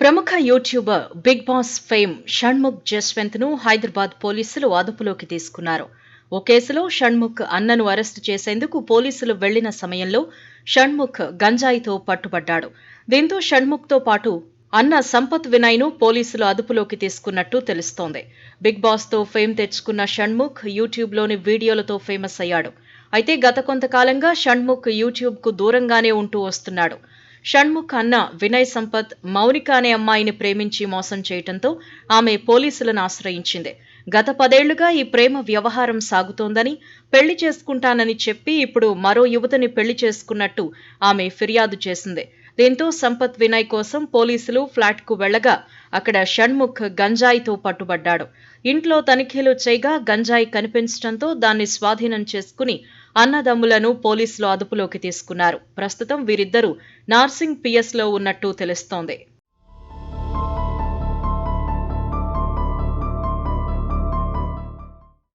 ప్రముఖ YouTuber Bigg Boss fame Shanmukh Jaswanth ను హైదరాబాద్ పోలీసులు అదుపులోకి తీసుకున్నారు. ఓ కేసులో షణ్ముఖ్ అన్నను అరెస్టు చేసేందుకు పోలీసులు వెళ్లిన సమయంలో షణ్ముఖ్ గంజాయితో పట్టుబడ్డాడు. దీంతో షణ్ముఖ్ తో పాటు అన్న సంపత్ వినయ్ ను పోలీసులు అదుపులోకి తీసుకున్నట్టు తెలుస్తోంది. బిగ్ బాస్ తో ఫేమ్ తెచ్చుకున్న షణ్ముఖ్ యూట్యూబ్ లోని వీడియోలతో ఫేమస్ అయ్యాడు. అయితే గత కొంతకాలంగా షణ్ముఖ్ యూట్యూబ్ కు దూరంగానే ఉంటూ వస్తున్నాడు. షణ్ముఖ్ అన్న వినయ్ సంపత్ మౌనిక అనే అమ్మాయిని ప్రేమించి మోసం చేయడంతో ఆమె పోలీసులను ఆశ్రయించింది. గత 10 ఏళ్లుగా ఈ ప్రేమ వ్యవహారం సాగుతోందని, పెళ్లి చేసుకుంటానని చెప్పి ఇప్పుడు మరో యువతిని పెళ్లి చేసుకున్నట్టు ఆమె ఫిర్యాదు చేసింది. దీంతో సంపత్ వినయ్ కోసం పోలీసులు ఫ్లాట్ కు వెళ్లగా అక్కడ షణ్ముఖ్ గంజాయితో పట్టుబడ్డాడు. ఇంట్లో తనిఖీలు చేయగా గంజాయి కనిపించడంతో దాన్ని స్వాధీనం చేసుకుని అన్నదమ్ములను పోలీసులు అదుపులోకి తీసుకున్నారు. ప్రస్తుతం వీరిద్దరూ నార్సింగ్ పిఎస్ లో ఉన్నట్టు తెలుస్తోంది.